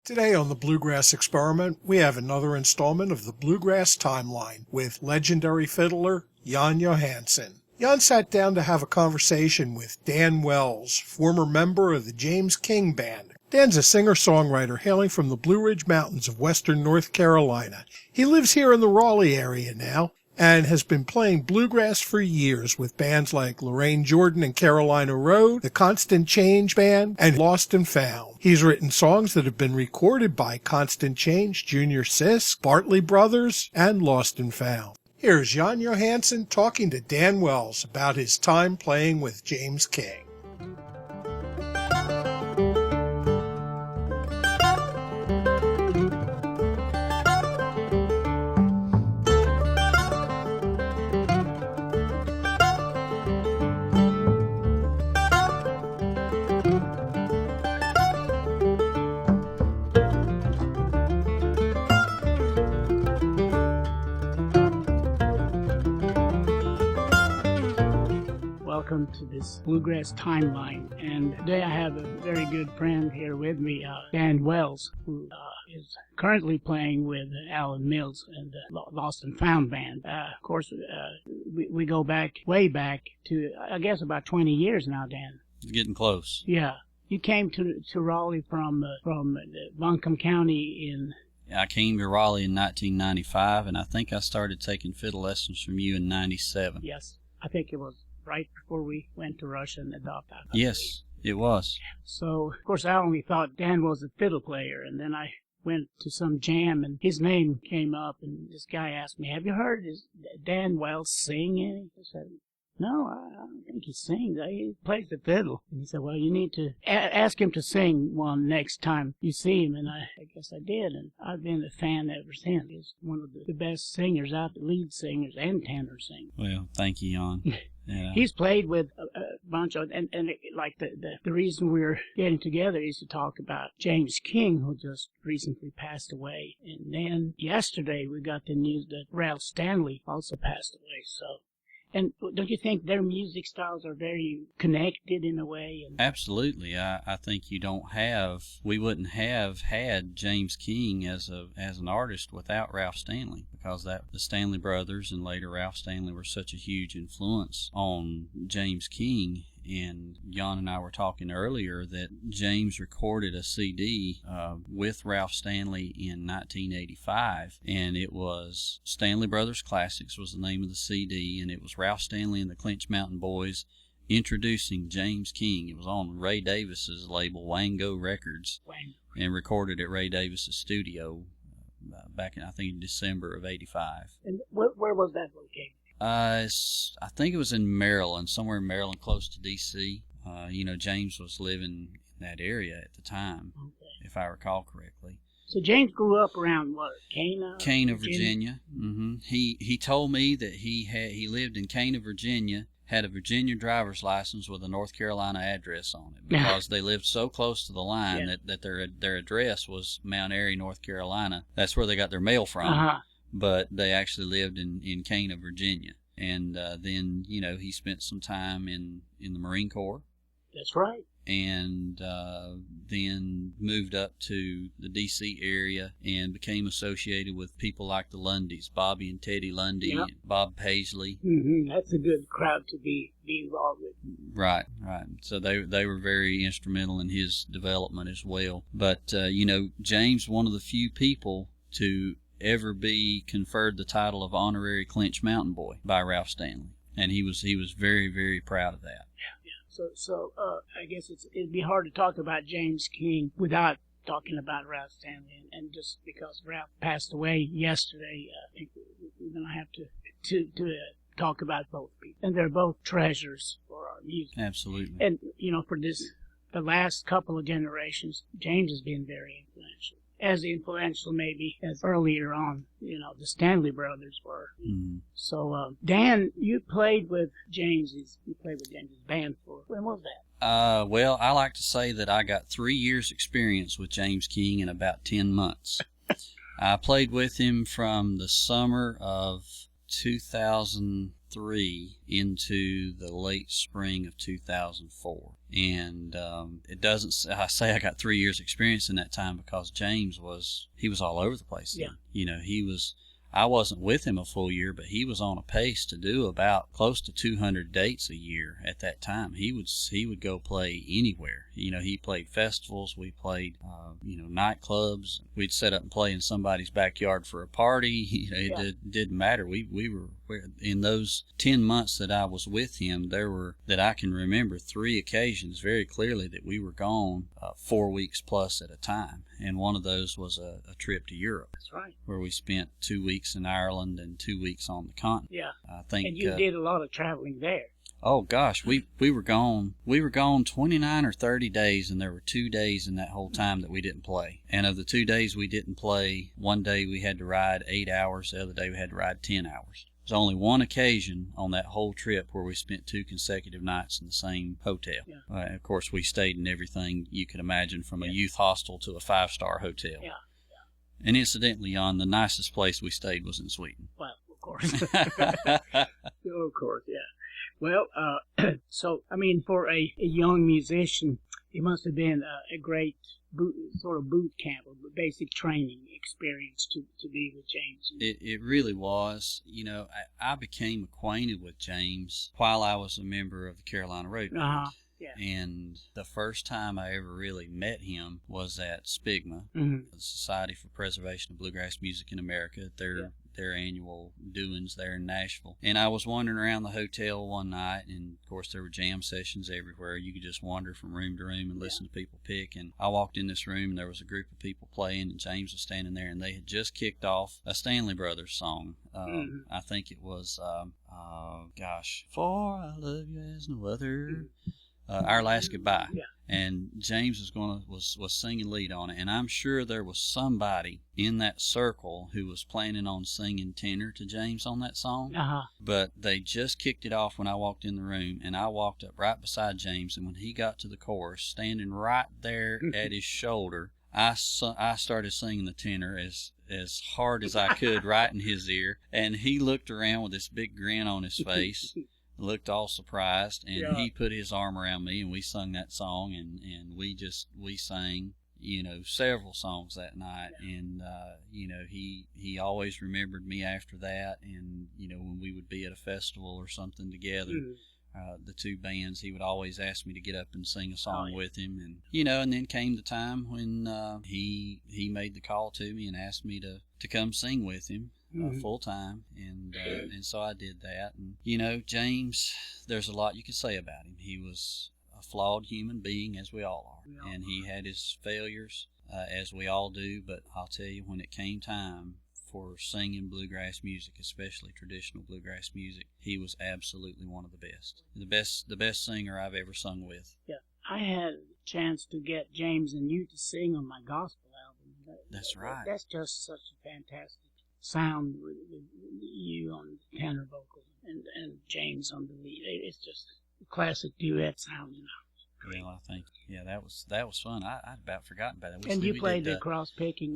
Today on the Bluegrass Experiment, we have another installment of the Bluegrass Timeline with legendary fiddler Jan Johansson. Jan sat down to have a conversation with Dan Wells, former member of the James King Band. Dan's a singer-songwriter hailing from the Blue Ridge Mountains of western North Carolina. He lives here in the Raleigh area now and has been playing bluegrass for years with bands like Lorraine Jordan and Carolina Road, the Constant Change Band, and Lost and Found. He's written songs that have been recorded by Constant Change, Junior Sisk, Bartley Brothers, and Lost and Found. Here's Jan Johansson talking to Dan Wells about his time playing with James King. Welcome to this Bluegrass Timeline, and today I have a very good friend here with me, Dan Wells, who is currently playing with Alan Mills and the Lost and Found Band. Of course, we go back, way back to, I guess, about 20 years now, Dan. It's getting close. Yeah. You came to Raleigh from Buncombe County in... I came to Raleigh in 1995, and I think I started taking fiddle lessons from you in 97. Yes, I think it was right before we went to Russia and adopted. Yes, it was. So, of course, I only thought Dan was a fiddle player, and then I went to some jam, and his name came up, and this guy asked me, "Have you heard Dan Wells sing any?" I said, "No, I don't think he sings. He plays the fiddle." And he said, "Well, you need to ask him to sing one next time you see him." And I guess I did, and I've been a fan ever since. He's one of the best singers out there, lead singers and tenor singers. Well, thank you, Jan. Yeah. He's played with a bunch of, and like the reason we're getting together is to talk about James King, who just recently passed away. And then yesterday we got the news that Ralph Stanley also passed away. So, and don't you think their music styles are very connected in a way? Absolutely. I think we wouldn't have had James King as an artist without Ralph Stanley, because the Stanley brothers and later Ralph Stanley were such a huge influence on James King. And Jan and I were talking earlier that James recorded a CD with Ralph Stanley in 1985, and it was Stanley Brothers Classics was the name of the CD, and it was Ralph Stanley and the Clinch Mountain Boys introducing James King. It was on Ray Davis's label, Wango Records, and recorded at Ray Davis's studio back in, I think, December of '85. And where was that located? I think it was in Maryland, somewhere in Maryland, close to D.C. James was living in that area at the time, if I recall correctly. So James grew up around what, Cana, Virginia. Mm-hmm. He told me that he lived in Cana, Virginia, had a Virginia driver's license with a North Carolina address on it, because they lived so close to the line that their address was Mount Airy, North Carolina. That's where they got their mail from. But they actually lived in Cana, Virginia. And then, he spent some time in the Marine Corps. That's right. And then moved up to the D.C. area and became associated with people like the Lundys, Bobby and Teddy Lundy, and Bob Paisley. Mm-hmm. That's a good crowd to be involved with. Right. So they were very instrumental in his development as well. But, James, one of the few people to ever be conferred the title of honorary Clinch Mountain Boy by Ralph Stanley, and he was very, very proud of that. So I guess it'd be hard to talk about James King without talking about Ralph Stanley, and just because Ralph passed away yesterday, I think we're going to have to talk about both people, and they're both treasures for our music. Absolutely. And for the last couple of generations, James has been very influential. As influential maybe as earlier on, the Stanley brothers were. Mm-hmm. So, Dan, you played with James's band when was that? Well, I like to say that I got 3 years experience with James King in about 10 months. I played with him from the summer of 2003 2003 into the late spring of 2004. And it doesn't, I say I got 3 years experience in that time because James was all over the place. Yeah. You know, I wasn't with him a full year, but he was on a pace to do about close to 200 dates a year at that time. He would go play anywhere. You know, he played festivals. We played, nightclubs. We'd set up and play in somebody's backyard for a party. You know, it didn't matter. We were in those 10 months that I was with him. There were, that I can remember, 3 occasions very clearly that we were gone 4 weeks plus at a time. And one of those was a trip to Europe. That's right. Where we spent 2 weeks in Ireland and 2 weeks on the continent. Yeah. I think. And you did a lot of traveling there. Oh gosh, we were gone. We were gone 29 or 30 days, and there were 2 days in that whole time that we didn't play. And of the 2 days we didn't play, one day we had to ride 8 hours. The other day we had to ride 10 hours. There's only one occasion on that whole trip where we spent 2 consecutive nights in the same hotel. Yeah. Of course, we stayed in everything you could imagine, from a youth hostel to a 5-star hotel. Yeah. And incidentally, Jan, the nicest place we stayed was in Sweden. Well, of course. Of course, yeah. Well, so, I mean, for a young musician, it must have been a great boot camp or basic training experience to be with James. It really was. You know, I became acquainted with James while I was a member of the Carolina Road Band. Uh-huh. Yeah. And the first time I ever really met him was at SPIGMA, mm-hmm. the Society for Preservation of Bluegrass Music in America, their annual doings there in Nashville. And I was wandering around the hotel one night, and of course there were jam sessions everywhere. You could just wander from room to room and listen to people pick. And I walked in this room, and there was a group of people playing, and James was standing there, and they had just kicked off a Stanley Brothers song. I think it was, For I Love You As No Other. Our Last Goodbye. Yeah. And James was singing lead on it, and I'm sure there was somebody in that circle who was planning on singing tenor to James on that song. Uh-huh. But they just kicked it off when I walked in the room, and I walked up right beside James, and when he got to the chorus, standing right there at his shoulder, I started singing the tenor as hard as I could right in his ear, and he looked around with this big grin on his face. Looked all surprised, and he put his arm around me, and we sung that song, and we sang, several songs that night. And he always remembered me after that. And when we would be at a festival or something together, the two bands, he would always ask me to get up and sing a song with him. And and then came the time when he made the call to me and asked me to come sing with him full time, and so I did that. And James, there's a lot you could say about him. He was a flawed human being, as we all are, and he had his failures, as we all do. But I'll tell you, when it came time for singing bluegrass music, especially traditional bluegrass music, he was absolutely one of the best. The best singer I've ever sung with. Yeah, I had a chance to get James and you to sing on my gospel album. That's right. That's just such a fantastic sound with you on the tenor vocal and James on the lead. It's just a classic duet sound, Well, I think, that was fun. I'd about forgotten about it. And you played the cross picking.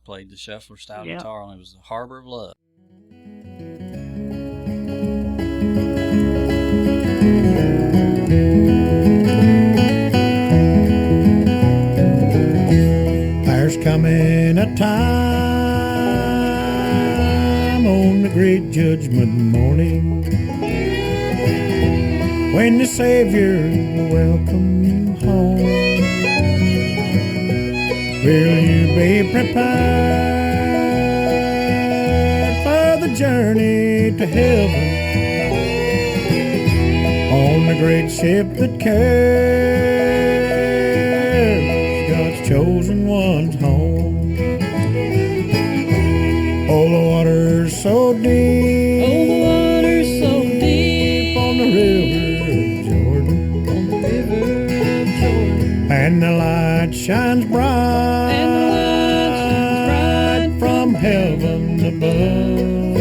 Played the shuffler style guitar, and it was the Harbor of Love. There's coming a time on the great judgment morning when the Savior will welcome you home. Will you be prepared for the journey to heaven on the great ship that carries God's chosen ones home? Oh, the water's so deep, on the river of Jordan, and the light shines bright, from heaven above,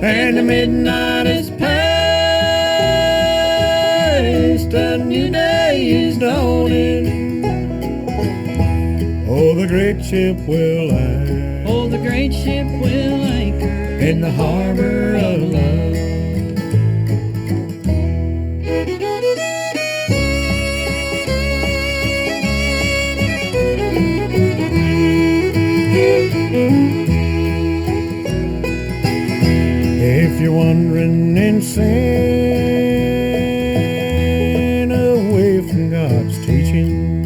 and the midnight is past, a new day is dawning. Oh, the great ship will last. great ship will anchor in the harbor of love. If you're wandering in sin away from God's teaching,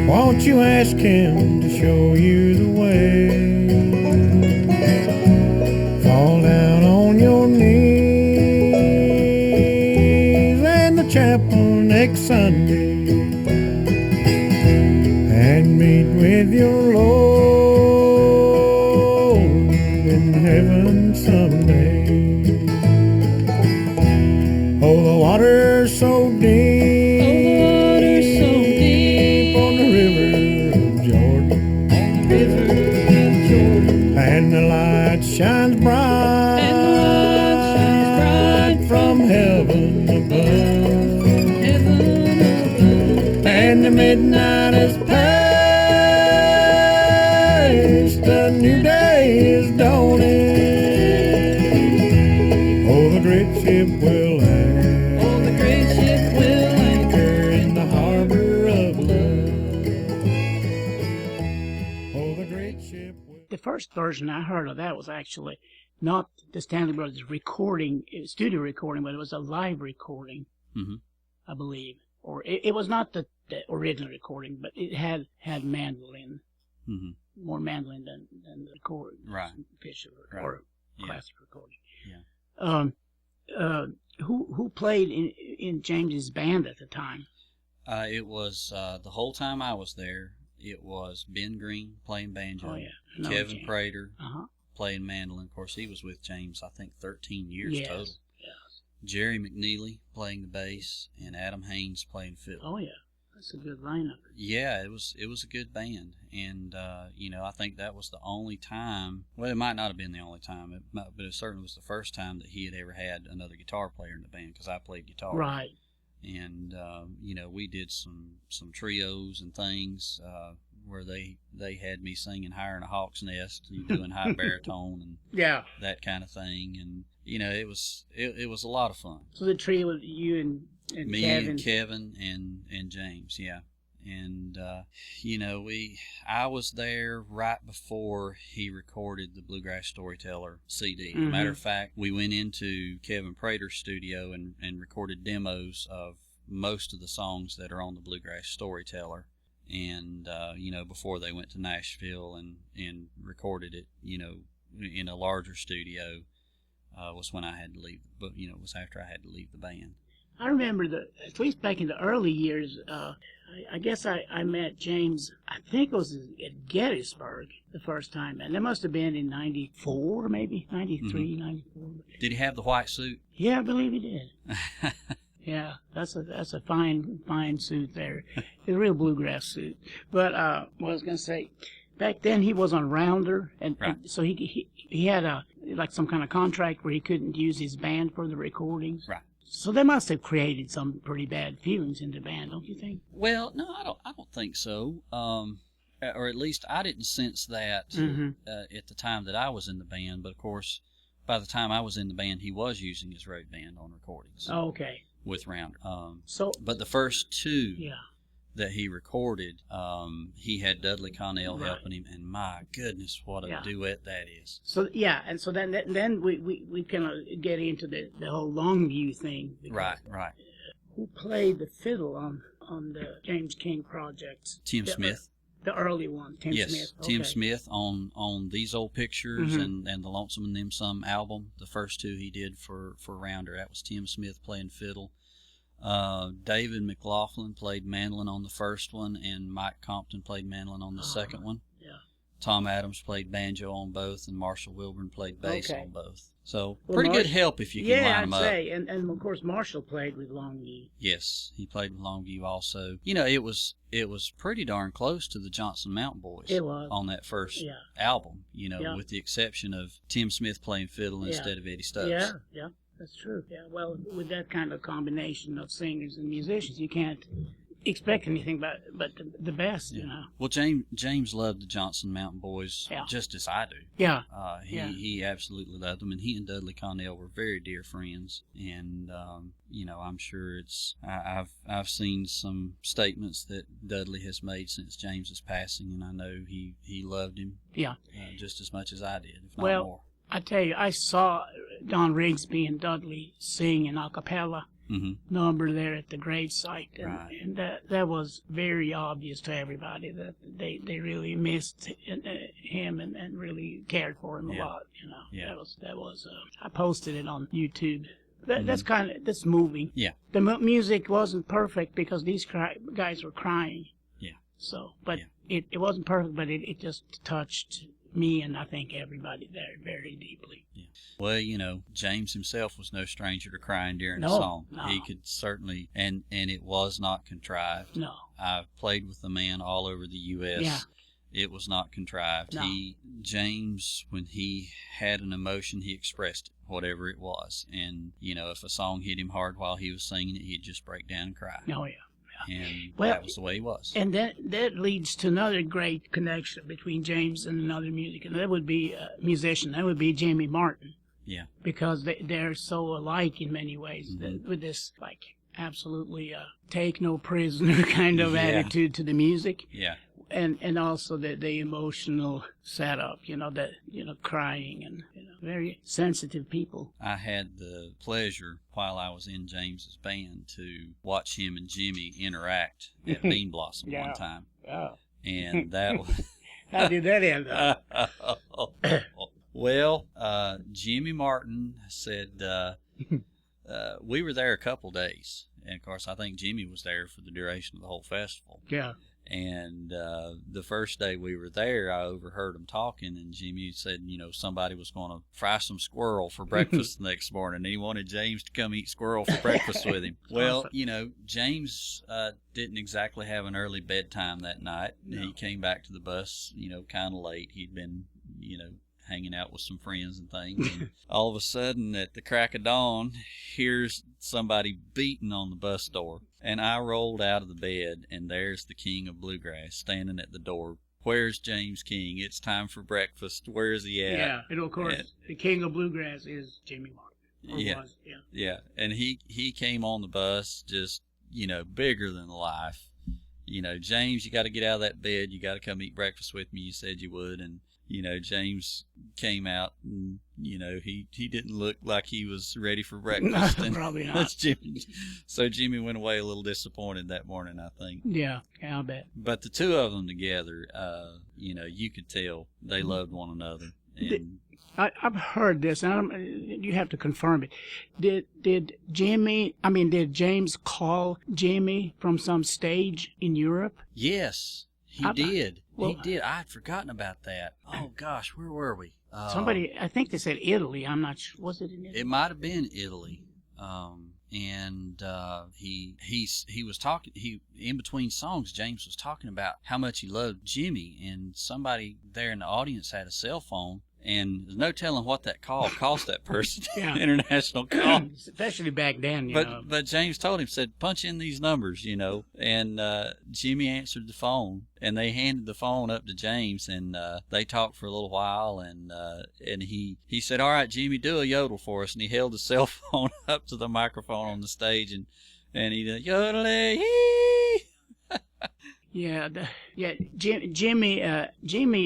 won't you ask Him to show you the way? Fall down on your knees in the chapel next Sunday and meet with your Lord in heaven someday. Oh, the water's so deep, oh, the water's so deep on the river of Jordan, river of Jordan, and the light shines bright, and the light shines bright from heaven above, heaven above. and the midnight is past, a new day is dawning. Oh, the great ship will anchor, Oh, the great ship will anchor in the harbor of love. Oh, the great ship will. The first version I heard of that was actually not the Stanley Brothers recording, studio recording, but it was a live recording, Mm-hmm. I believe. Or it was not the original recording, but it had mandolin, Mm-hmm. more mandolin than the record, Right. picture Right. or Yeah. classic recording. Yeah. Who played in James's band at the time? It was the whole time I was there. It was Ben Green playing banjo, Oh yeah, I know Kevin James. Prater Uh-huh. playing mandolin. Of course, he was with James, I think, 13 years Yes. total. Yes. Jerry McNeely playing the bass, and Adam Haynes playing fiddle. Oh yeah, that's a good lineup. Yeah, it was a good band, and I think that was the only time. Well, it might not have been the only time, but it certainly was the first time that he had ever had another guitar player in the band, because I played guitar. Right. And we did some trios and things where they had me singing "Higher in a Hawk's Nest," doing high baritone and Yeah. that kind of thing, and it was a lot of fun. So the trio with you and Me Kevin. and Kevin and James, yeah. And I was there right before he recorded the Bluegrass Storyteller CD. Mhm. Matter of fact, we went into Kevin Prater's studio and recorded demos of most of the songs that are on the Bluegrass Storyteller. And before they went to Nashville and recorded it, in a larger studio, was when I had to leave. But was after I had to leave the band. I remember at least back in the early years, I guess I met James, I think it was at Gettysburg the first time, and that must have been in 94, maybe, 93, 94. Did he have the white suit? Yeah, I believe he did. Yeah, that's a fine suit there. It's a real bluegrass suit. But what I was going to say, back then he was on Rounder, and so he had like some kind of contract where he couldn't use his band for the recordings. Right. So they must have created some pretty bad feelings in the band, don't you think? Well, no, I don't think so. Or at least I didn't sense that at the time that I was in the band. But of course, by the time I was in the band, he was using his road band on recordings. Oh, okay. With Rounder. But the first two yeah. that he recorded, he had Dudley Connell helping him, and my goodness, what a duet that is. So yeah, and so then we kind of get into the whole Longview thing. Right. Who played the fiddle on the James King projects? Tim Smith. The early one, Tim Smith. Yes, Okay. Tim Smith on These Old Pictures and the Lonesome and Them Some album. The first two he did for Rounder. That was Tim Smith playing fiddle. David McLaughlin played mandolin on the first one, and Mike Compton played mandolin on the second one. Yeah. Tom Adams played banjo on both, and Marshall Wilburn played bass on both. So Well, pretty good help if you can line them up. Yeah, I'd say, and of course Marshall played with Longview. Yes, he played with Longview also. It was pretty darn close to the Johnson Mountain Boys. It was on that first album. With the exception of Tim Smith playing fiddle instead of Eddie Stubbs. Yeah, that's true. Yeah, well, with that kind of combination of singers and musicians, you can't expect anything but the best, you know. Well, James loved the Johansson Mountain Boys Yeah. just as I do. Yeah. He absolutely loved them, and he and Dudley Connell were very dear friends. And you know, I'm sure I've seen some statements that Dudley has made since James's passing, and I know he loved him. Yeah. Just as much as I did, if not Well, more. I tell you, I saw Don Rigsby and Dudley sing an a cappella number there at the gravesite, and, Right. and that was very obvious to everybody that they really missed him and really cared for him a lot. You know, Yeah. that was. I posted it on YouTube. That's moving. Yeah. The music wasn't perfect because these guys were crying. Yeah. So, but Yeah. it wasn't perfect, but it just touched me and I think everybody there very deeply. Yeah. Well, you know, James himself was no stranger to crying during No, a song. no. He could certainly, and it was not contrived. No. I've played with the man all over the U.S. Yeah. It was not contrived. No. James, when he had an emotion, he expressed it, whatever it was. And, you know, if a song hit him hard while he was singing it, he'd just break down and cry. Oh, yeah. And Well, that was the way he was. And that leads to another great connection between James and another musician. That would be a musician. That would be Jimmy Martin. Yeah. Because they're so alike in many ways. With this, like, absolutely take no prisoner kind of attitude to the music. Yeah. And also the emotional setup, crying and very sensitive people. I had the pleasure while I was in James's band to watch him and Jimmy interact at Bean Blossom one time. Oh. And that was How did that end up? Well, Jimmy Martin said we were there a couple days. And, of course, I think Jimmy was there for the duration of the whole festival. Yeah. And the first day we were there, I overheard them talking, and Jimmy said, somebody was going to fry some squirrel for breakfast the next morning, and he wanted James to come eat squirrel for breakfast with him. Well, James didn't exactly have an early bedtime that night. No. He came back to the bus, kind of late. He'd been, hanging out with some friends and things. And all of a sudden, at the crack of dawn, here's somebody beating on the bus door. And I rolled out of the bed, and there's the king of bluegrass standing at the door. Where's James King? It's time for breakfast. Where's he at? Yeah, and of course, the king of bluegrass is Jimmy Martin. Yeah, yeah. And he came on the bus just, bigger than life. James, you got to get out of that bed. You got to come eat breakfast with me. You said you would. And James came out, and he didn't look like he was ready for breakfast. No, and probably not. That's Jimmy. So Jimmy went away a little disappointed that morning, I think. Yeah, I'll bet. But the two of them together, you could tell they loved one another. And I've heard this, and you have to confirm it. Did James call Jimmy from some stage in Europe? Yes. He did. Well, he did. I had forgotten about that. Oh, gosh, where were we? Somebody, I think they said Italy. I'm not sure. Was it in Italy? It might have been Italy. And he was talking. In between songs, James was talking about how much he loved Jimmy, and somebody there in the audience had a cell phone. And there's no telling what that call cost that person. Yeah. International call. Especially back then, But James told him, said, punch in these numbers, And Jimmy answered the phone, and they handed the phone up to James, and they talked for a little while, and he said, all right, Jimmy, do a yodel for us. And he held the cell phone up to the microphone on the stage, and he did yodel-ee. Jimmy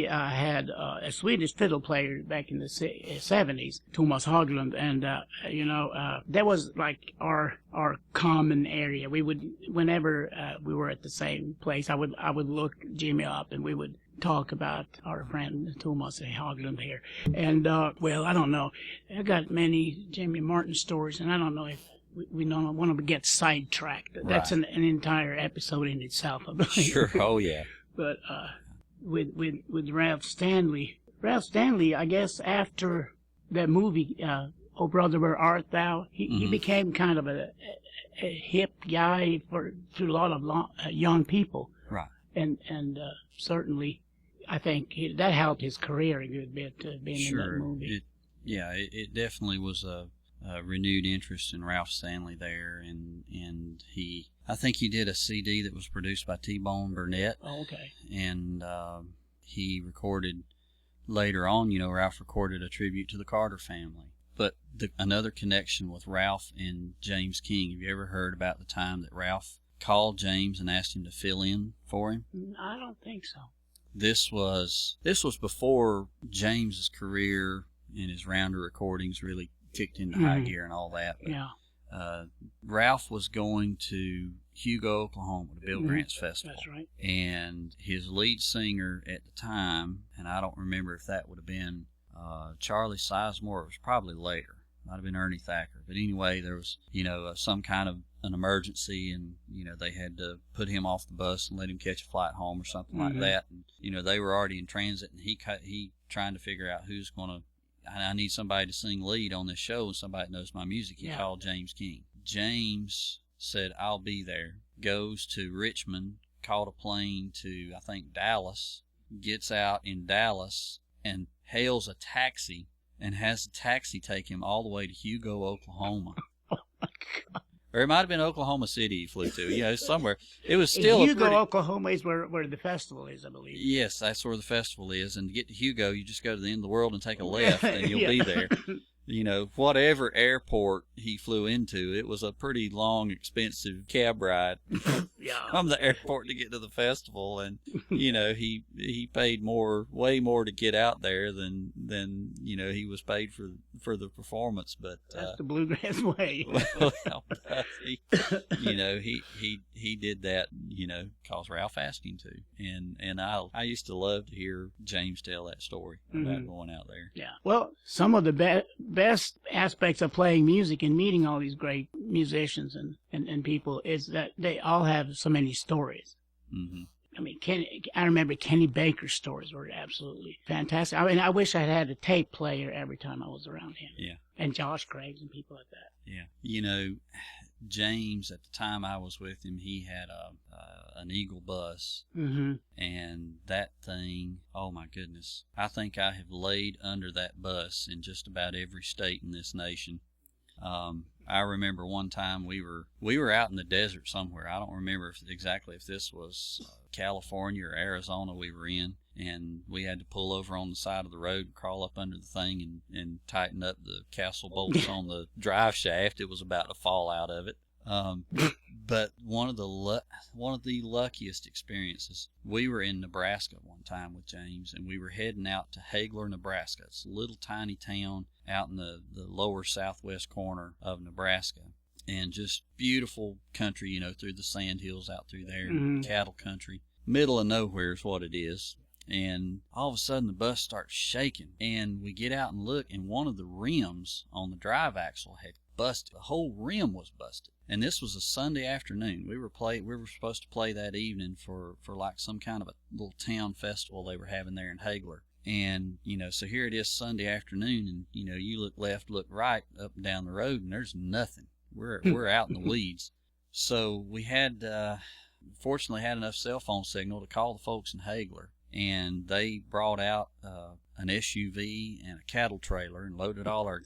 had a Swedish fiddle player back in the 70s, Thomas Haglund, and that was like our common area. We would, whenever we were at the same place, I would look Jimmy up, and we would talk about our friend Thomas Haglund here. And well, I don't know. I got many Jimmy Martin stories, and I don't know if we don't want to get sidetracked. Right. That's an entire episode in itself, I believe. Sure. Oh, yeah. But with Ralph Stanley, I guess after that movie, Oh Brother, Where Art Thou, he became kind of a hip guy to a lot of young people. Right. And certainly, I think that helped his career a good bit, being in that movie. It definitely was a renewed interest in Ralph Stanley there, and I think he did a CD that was produced by T-Bone Burnett. Oh, okay. And he recorded later on. Ralph recorded a tribute to the Carter family. But another connection with Ralph and James King. Have you ever heard about the time that Ralph called James and asked him to fill in for him? I don't think so. This was before James's career and his rounder recordings really kicked into high gear and all that. But, yeah. Ralph was going to Hugo, Oklahoma, the Bill Grant's Festival. That's right. And his lead singer at the time, and I don't remember if that would have been Charlie Sizemore, it was probably later. Might have been Ernie Thacker. But anyway, there was, some kind of an emergency, and, they had to put him off the bus and let him catch a flight home or something like that. And, they were already in transit, and he trying to figure out who's going to, I need somebody to sing lead on this show, and somebody that knows my music. He called James King. James said, I'll be there. Goes to Richmond, caught a plane to, I think, Dallas, gets out in Dallas, and hails a taxi, and has the taxi take him all the way to Hugo, Oklahoma. Oh, my God. Or it might have been Oklahoma City he flew to. Somewhere. It was still Hugo, Oklahoma is where the festival is, I believe. Yes, that's where the festival is. And to get to Hugo, you just go to the end of the world and take a left, and you'll be there. Whatever airport he flew into, it was a pretty long, expensive cab ride from the airport to get to the festival. And, he paid way more to get out there than he was paid for the performance. But that's the bluegrass way. He did that, cause Ralph asked him to. And I used to love to hear James tell that story about going out there. Yeah. Well, some of the best aspects of playing music and meeting all these great musicians and people is that they all have so many stories. Mm-hmm. I mean, I remember Kenny Baker's stories were absolutely fantastic. I mean, I wish I had a tape player every time I was around him. Yeah. And Josh Craig's and people like that. Yeah. James, at the time I was with him, he had an Eagle bus. Mm-hmm. And that thing, oh my goodness. I think I have laid under that bus in just about every state in this nation. I remember one time we were out in the desert somewhere. I don't remember exactly if this was California or Arizona we were in, and we had to pull over on the side of the road and crawl up under the thing and tighten up the castle bolts on the drive shaft. It was about to fall out of it. But one of the luckiest experiences, we were in Nebraska one time with James, and we were heading out to Hagler, Nebraska. It's a little tiny town out in the lower southwest corner of Nebraska, and just beautiful country, through the sand hills out through there, cattle country. Middle of nowhere is what it is. And all of a sudden the bus starts shaking, and we get out and look, and one of the rims on the drive axle had busted. The whole rim was busted. And this was a Sunday afternoon. We were supposed to play that evening for like some kind of a little town festival they were having there in Hagler. And, so here it is Sunday afternoon, and, you look left, look right, up and down the road, and there's nothing. We're out in the weeds. So we fortunately had enough cell phone signal to call the folks in Hagler. And they brought out an SUV and a cattle trailer and loaded all our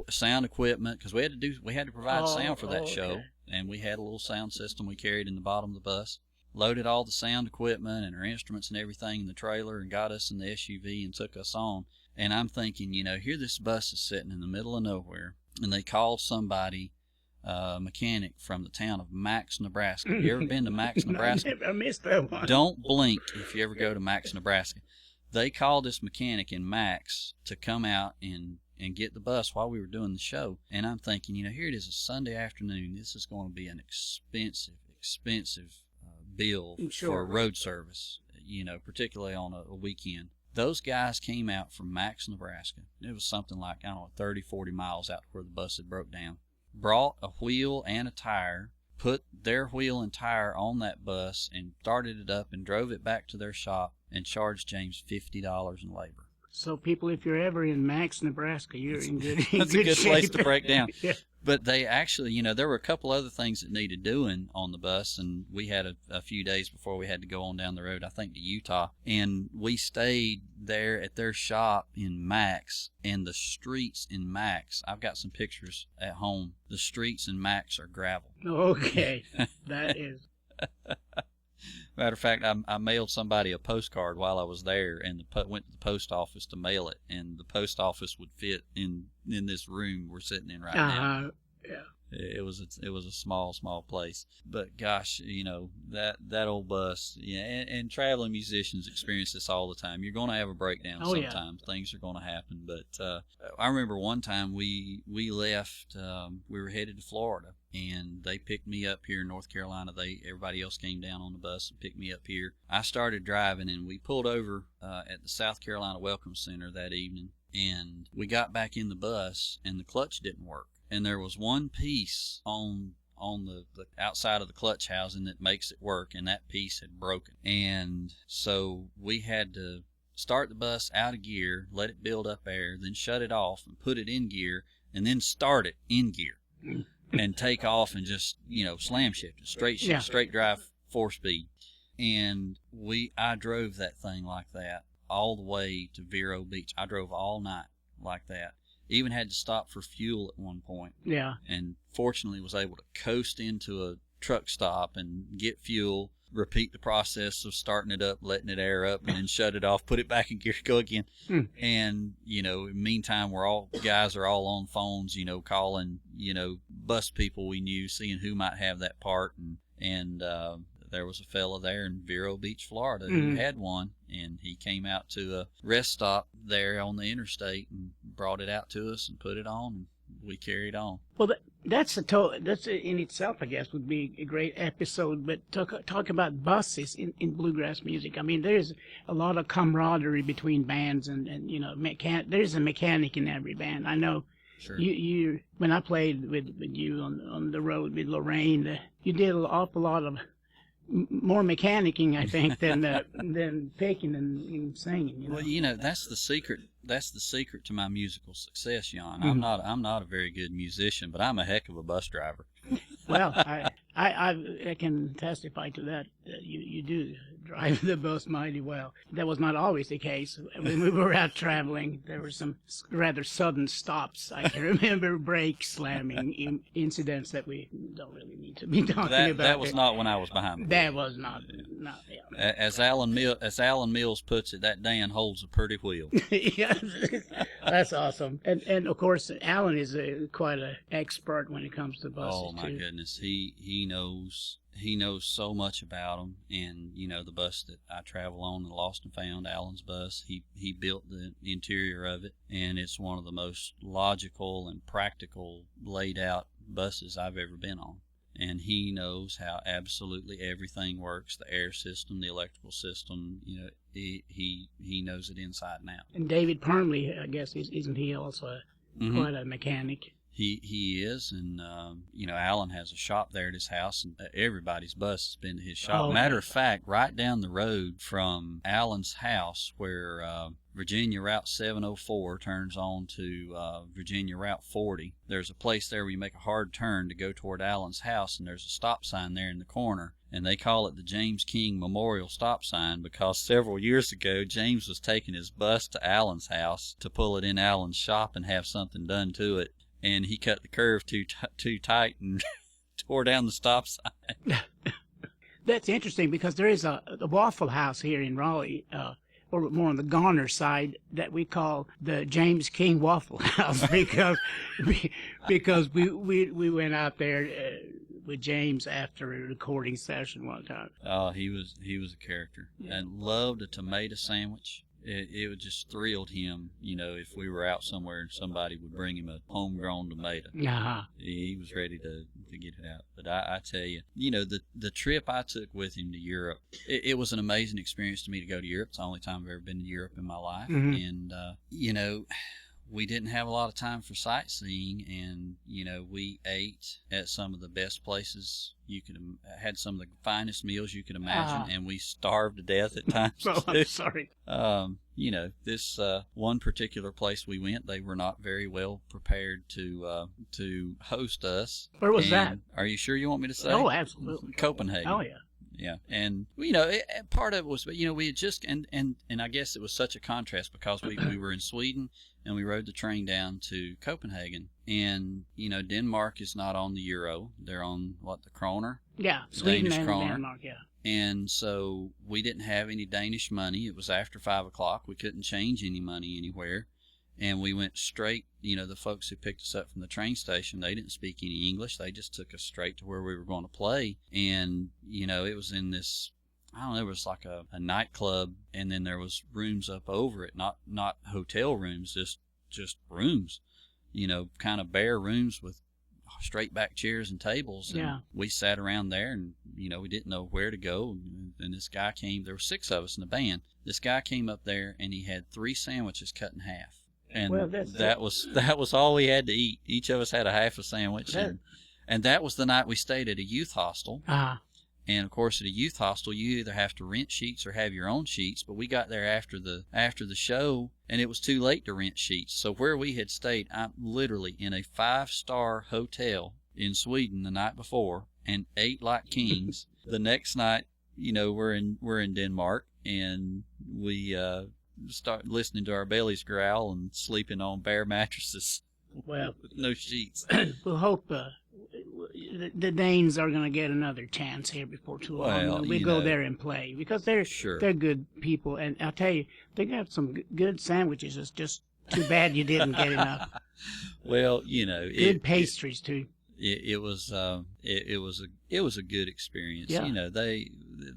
sound equipment, because we had to provide sound for that show, and we had a little sound system we carried in the bottom of the bus. Loaded all the sound equipment and our instruments and everything in the trailer, and got us in the SUV and took us on. And I'm thinking, here this bus is sitting in the middle of nowhere, and they called somebody, mechanic from the town of Max, Nebraska. Have you ever been to Max, Nebraska? I missed that one. Don't blink if you ever go to Max, Nebraska. They called this mechanic in Max to come out and get the bus while we were doing the show. And I'm thinking, here it is, a Sunday afternoon. This is going to be an expensive bill for road service, particularly on a weekend. Those guys came out from Max, Nebraska. It was something like, 30, 40 miles out to where the bus had broke down. Brought a wheel and a tire, put their wheel and tire on that bus, and started it up and drove it back to their shop and charged James $50 in labor. So people, if you're ever in Max, Nebraska, you're in good shape. That's a good place to break down. Yeah. But they actually, there were a couple other things that needed doing on the bus, and we had a few days before we had to go on down the road, I think, to Utah. And we stayed there at their shop in Max, and the streets in Max, I've got some pictures at home. The streets in Max are gravel. Okay. That is. Matter of fact, I mailed somebody a postcard while I was there, and went to the post office to mail it, and the post office would fit in this room we're sitting in right now. Yeah. It was a small place, but gosh, that old bus, and traveling musicians experience this all the time. You're going to have a breakdown sometimes. Yeah. Things are going to happen, but I remember one time we left. We were headed to Florida, and they picked me up here in North Carolina. Everybody else came down on the bus and picked me up here. I started driving, and we pulled over at the South Carolina Welcome Center that evening, and we got back in the bus, and the clutch didn't work. And there was one piece on the outside of the clutch housing that makes it work, and that piece had broken. And so we had to start the bus out of gear, let it build up air, then shut it off and put it in gear, and then start it in gear and take off and just, slam shift it, straight drive 4-speed. And I drove that thing like that all the way to Vero Beach. I drove all night like that. Even had to stop for fuel at one point. Yeah. And fortunately was able to coast into a truck stop and get fuel, repeat the process of starting it up, letting it air up, and then shut it off, put it back in gear, go again. And, in the meantime, guys are all on phones, calling, bus people we knew, seeing who might have that part. And there was a fella there in Vero Beach, Florida, who had one, and he came out to a rest stop there on the interstate and brought it out to us and put it on, and we carried on. Well, that's in itself, I guess, would be a great episode. But talk about buses in bluegrass music. I mean, there's a lot of camaraderie between bands, and there's a mechanic in every band. I know. Sure. You when I played with you on the road with Lorraine, you did an awful lot of more mechanicking, I think, than picking and singing. Well, that's the secret. That's the secret to my musical success, Jan. I'm not a very good musician, but I'm a heck of a bus driver. Well, I can testify to that. You do drive the bus mighty well. That was not always the case. When we were out traveling, there were some rather sudden stops. I can remember brake slamming incidents that we don't really need to be talking about. That was not when I was behind the wheel. That was not. Yeah. As Alan Mills puts it, that Dan holds a pretty wheel. Yeah, that's awesome. And of course, Alan is quite an expert when it comes to buses. Oh my goodness, he knows so much about them. And the bus that I travel on, the Lost and Found, Alan's bus, he built the interior of it, and it's one of the most logical and practical laid out buses I've ever been on. And he knows how absolutely everything works, the air system, the electrical system. He knows it inside and out. And David Parmley, I guess, isn't he also quite a mechanic? He is, and Alan has a shop there at his house, and everybody's bus has been to his shop. Matter of fact, right down the road from Alan's house, where Virginia Route 704 turns on to Virginia Route 40, there's a place there where you make a hard turn to go toward Alan's house, and there's a stop sign there in the corner, and they call it the James King Memorial Stop Sign because several years ago, James was taking his bus to Alan's house to pull it in Alan's shop and have something done to it. And he cut the curve too tight and tore down the stop sign. That's interesting because there is a Waffle House here in Raleigh, or more on the Garner side, that we call the James King Waffle House because we went out there with James after a recording session one time. Oh, he was a character, and loved a tomato sandwich. It would just thrilled him, if we were out somewhere and somebody would bring him a homegrown tomato. He was ready to get it out. But I tell you, the trip I took with him to Europe, it was an amazing experience to me to go to Europe. It's the only time I've ever been to Europe in my life. And, we didn't have a lot of time for sightseeing, and we ate at some of the best places you could had some of the finest meals you could imagine, and we starved to death at times. Oh, I'm sorry. This one particular place we went, they were not very well prepared to host us. Where was that? Are you sure you want me to say? Oh, absolutely. Copenhagen. Oh, yeah. Yeah, and part of it was, we had just and I guess it was such a contrast because we were in Sweden and we rode the train down to Copenhagen, and Denmark is not on the euro; they're on the kroner. Yeah, Sweden Danish and kroner. Denmark. Yeah. And so we didn't have any Danish money. It was after 5 o'clock. We couldn't change any money anywhere. And we went straight, the folks who picked us up from the train station, they didn't speak any English. They just took us straight to where we were going to play. And, it was in this, I don't know, it was like a nightclub, and then there was rooms up over it, not hotel rooms, just rooms, kind of bare rooms with straight back chairs and tables. And yeah. we sat around there, and, we didn't know where to go. And this guy came, there were 6 of us in the band. This guy came up there, and he had 3 sandwiches cut in half. And that was all we had to eat. Each of us had a half a sandwich, and that was the night we stayed at a youth hostel. And of course, at a youth hostel, you either have to rent sheets or have your own sheets. But we got there after the show, and it was too late to rent sheets. So where we had stayed, I'm literally in a 5-star hotel in Sweden the night before, and ate like kings. The next night, we're in Denmark, and we start listening to our bellies growl and sleeping on bare mattresses. Well, with no sheets. We'll hope the Danes are going to get another chance here before too long. Well, we go there and play because they're good people, and I'll tell you, they got some good sandwiches. It's just too bad you didn't get enough. Well, good pastries too. It was a good experience. Yeah.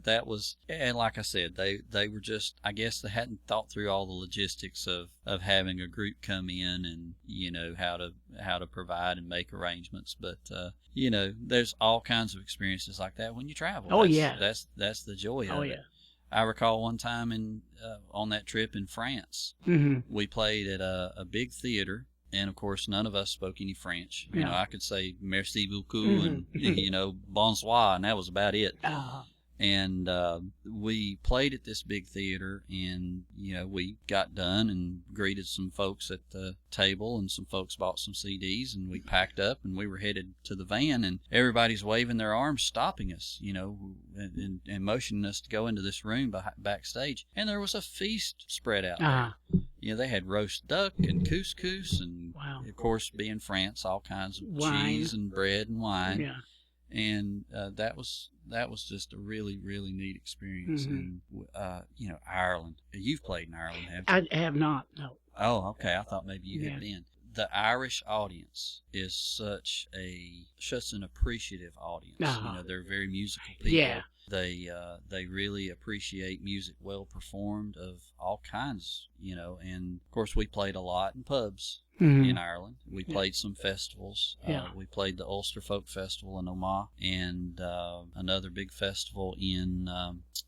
That was, and like I said, they were just, I guess they hadn't thought through all the logistics of having a group come in and how to provide and make arrangements. But there's all kinds of experiences like that when you travel. Oh, that's the joy of it. Yeah. I recall one time on that trip in France, we played at a big theater. And, of course, none of us spoke any French. I could say merci beaucoup and, bonsoir, and that was about it. And we played at this big theater, and, we got done and greeted some folks at the table, and some folks bought some CDs, and we packed up, and we were headed to the van, and everybody's waving their arms, stopping us, and motioning us to go into this room backstage. And there was a feast spread out there. They had roast duck and couscous, and, of course, being France, all kinds of cheese and bread and wine. Yeah. And that was just a really, really neat experience. And Ireland. You've played in Ireland, haven't you? I have not. No. Oh, okay. I thought maybe you had been. The Irish audience is such an appreciative audience. They're very musical people. Yeah. They really appreciate music well performed of all kinds. And of course we played a lot in pubs. In Ireland. We played some festivals. We played the Ulster Folk Festival in Omagh, and another big festival in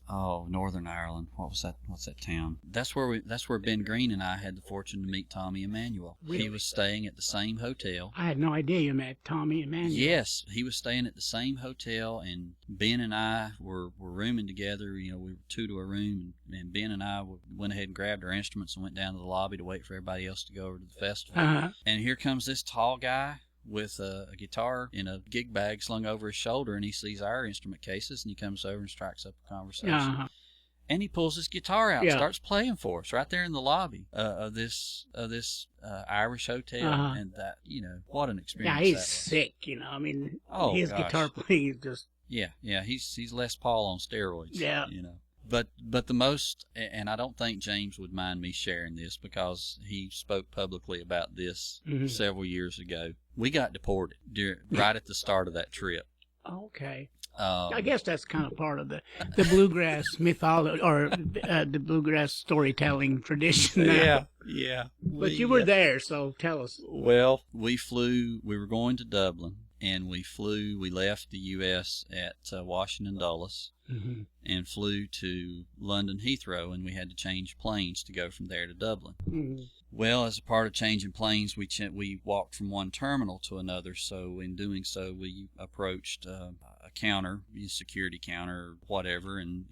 Northern Ireland. What's that town? That's where Ben Green and I had the fortune to meet Tommy Emmanuel. Really? He was staying at the same hotel. I had no idea you met Tommy Emmanuel. Yes, he was staying at the same hotel, and Ben and I were rooming together. We were 2 to a room, and Ben and I went ahead and grabbed our instruments and went down to the lobby to wait for everybody else to go over to the festival. And here comes this tall guy with a guitar in a gig bag slung over his shoulder, and he sees our instrument cases, and he comes over and strikes up a conversation. And he pulls his guitar out and starts playing for us right there in the lobby of this Irish hotel. And that, what an experience. Yeah, he's that was. sick, his guitar playing is just... Yeah, he's Les Paul on steroids. Yeah. But the most, and I don't think James would mind me sharing this because he spoke publicly about this several years ago. We got deported right at the start of that trip. Okay. I guess that's kind of part of the bluegrass mythology or the bluegrass storytelling tradition. Yeah. But you were there, so tell us. Well, we were going to Dublin. and we left the U.S. at Washington Dulles Mm-hmm. and flew to London Heathrow, and we had to change planes to go from there to Dublin. Mm-hmm. Well, as a part of changing planes, we walked from one terminal to another. So in doing so, we approached a counter, a security counter, or whatever, and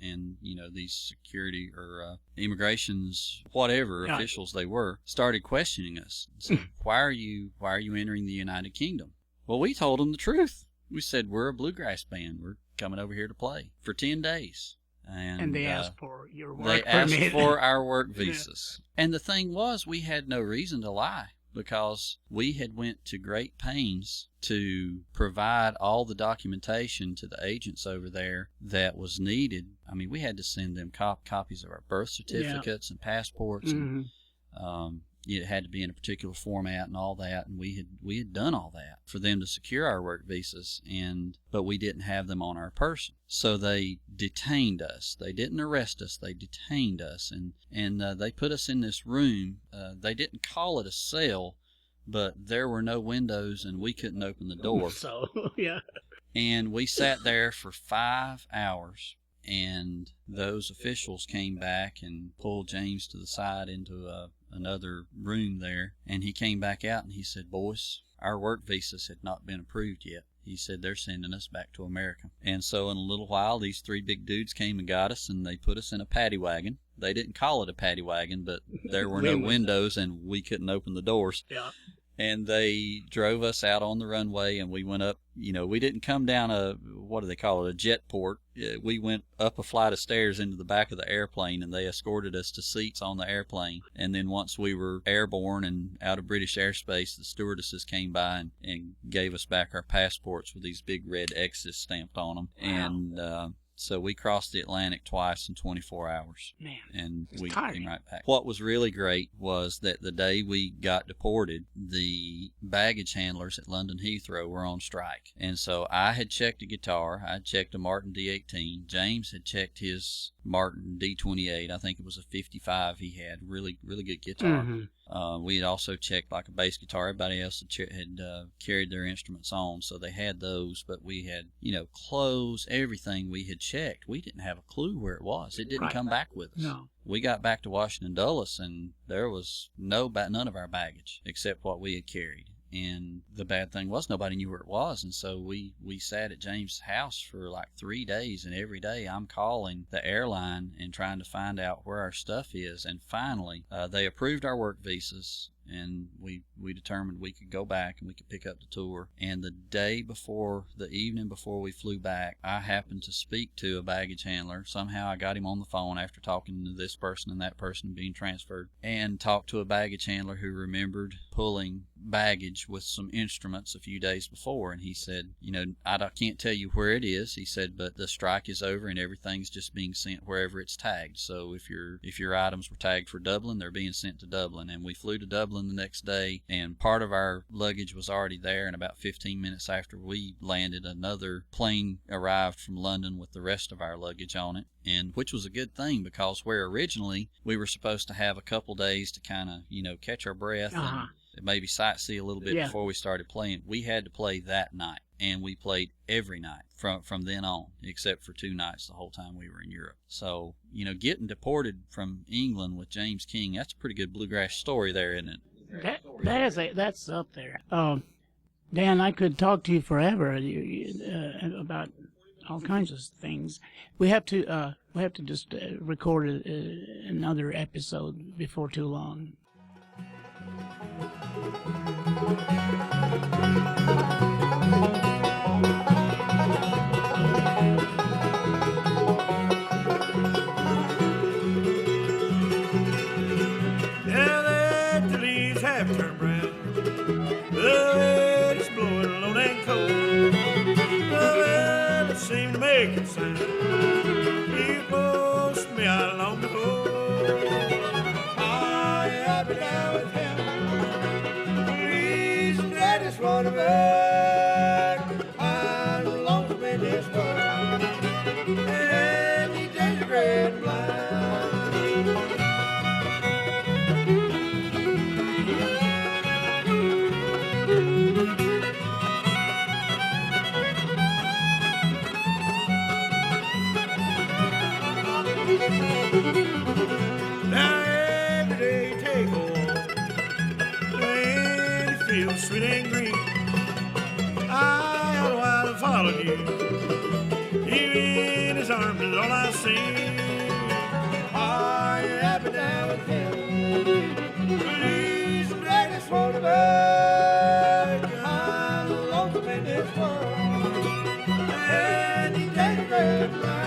these security or immigrations, whatever officials they were, started questioning us. Said, why are you entering the United Kingdom? Well, we told them the truth. We said we're a bluegrass band. We're coming over here to play for 10 days. And they asked for your work They permit. asked for our work visas. Yeah. And the thing was, we had no reason to lie because we had went to great pains to provide all the documentation to the agents over there that was needed. I mean, we had to send them copies of our birth certificates and passports. Mm-hmm. And, it had to be in a particular format and all that, and we had done all that for them to secure our work visas, but we didn't have them on our person. So they detained us. They didn't arrest us. They detained us, and they put us in this room. They didn't call it a cell, but there were no windows, and we couldn't open the door. So, yeah. And we sat there for 5 hours. And those officials came back and pulled James to the side into another room there. And he came back out and he said, boys, our work visas had not been approved yet. He said, they're sending us back to America. And so in a little while, these 3 big dudes came and got us, and they put us in a paddy wagon. They didn't call it a paddy wagon, but there were no windows and we couldn't open the doors. Yeah. And they drove us out on the runway, and we went up. We didn't come down a jet port. We went up a flight of stairs into the back of the airplane, and they escorted us to seats on the airplane. And then once we were airborne and out of British airspace, the stewardesses came by and gave us back our passports with these big red X's stamped on them. Wow. And so we crossed the Atlantic twice in 24 hours. Man, and we tiring. came right back. What was really great was that the day we got deported, the baggage handlers at London Heathrow were on strike. And so I had checked a guitar. I had checked a Martin D18. James had checked his Martin D28. I think it was a 55 he had. Really, really good guitar. Mm-hmm. We had also checked like a bass guitar. Everybody else had carried their instruments on, so they had those. But we had, clothes, everything we had checked. We didn't have a clue where it was. It didn't come back with us. No. We got back to Washington Dulles, and there was none of our baggage except what we had carried. And the bad thing was nobody knew where it was, and so we sat at James' house for like 3 days, and every day I'm calling the airline and trying to find out where our stuff is. And finally they approved our work visas, and we determined we could go back and we could pick up the tour. And the evening before we flew back, I happened to speak to a baggage handler. Somehow I got him on the phone after talking to this person and that person being transferred, and talked to a baggage handler who remembered pulling baggage with some instruments a few days before. And he said, I can't tell you where it is. He said, but the strike is over and everything's just being sent wherever it's tagged. So if your items were tagged for Dublin, they're being sent to Dublin. And we flew to Dublin the next day, and part of our luggage was already there. And about 15 minutes after we landed, another plane arrived from London with the rest of our luggage on it, and which was a good thing, because where originally we were supposed to have a couple days to kind of catch our breath and maybe sightsee a little bit before we started playing, we had to play that night. And we played every night from then on, except for 2 nights the whole time we were in Europe. So, getting deported from England with James King, that's a pretty good bluegrass story there, isn't it? That's up there. Dan, I could talk to you forever about all kinds of things. We have to just record another episode before too long. is all I see. Are you happy now with him? Please let us hold it back. I'm lonesome in this world, and he takes a great life.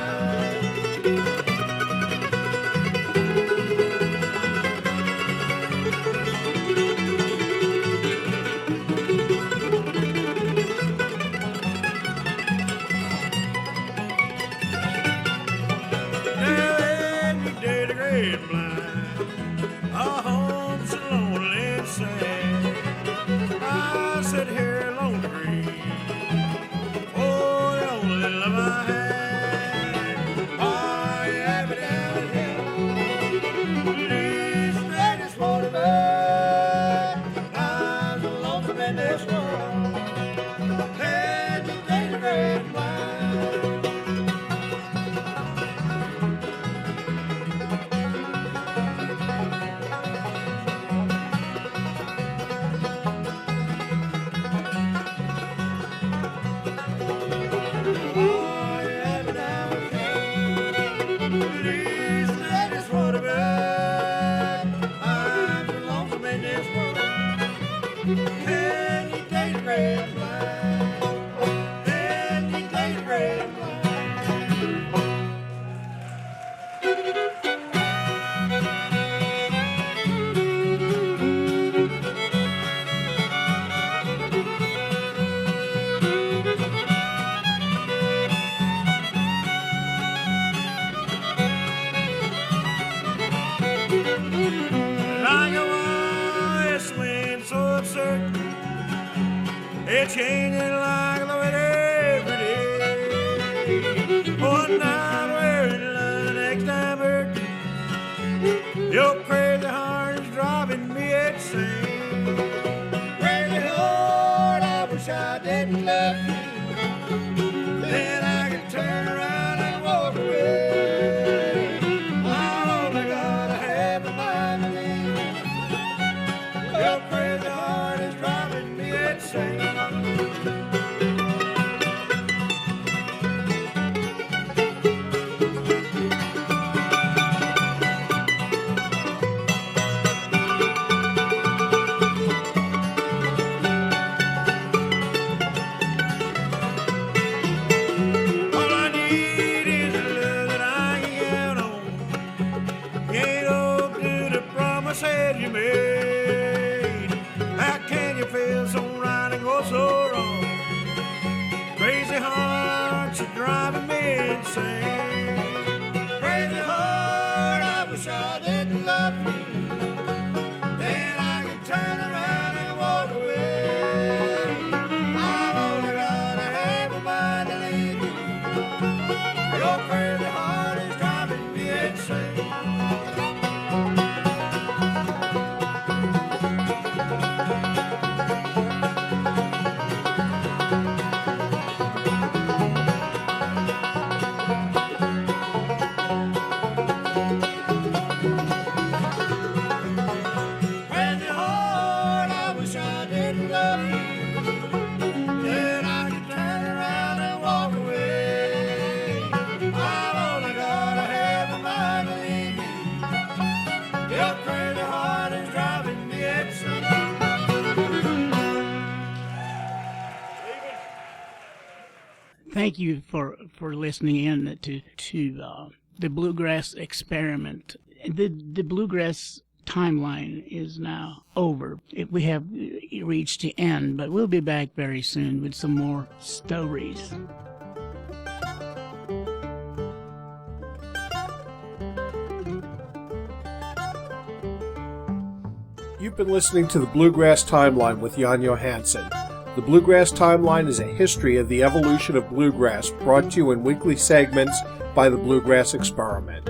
It's changing like the weather every day. One night we're in love, the next time we're your crazy heart is driving me insane. Crazy heart, I wish I didn't love you. Then I can turn around and walk away. I only gotta have a mind to leave. Your crazy heart is driving me insane. You made. How can you feel so right and go so wrong? Crazy heart, you're driving me insane. Crazy heart, I wish I didn't love you. Then I could turn around and walk away. I've only gotta have a mind to leave you. Your crazy heart is driving me insane. Thank you for listening in to the Bluegrass Experiment. The Bluegrass timeline is now over. We have reached the end, but we'll be back very soon with some more stories. You've been listening to the Bluegrass Timeline with Jan Johansson. The Bluegrass Timeline is a history of the evolution of bluegrass brought to you in weekly segments by the Bluegrass Experiment.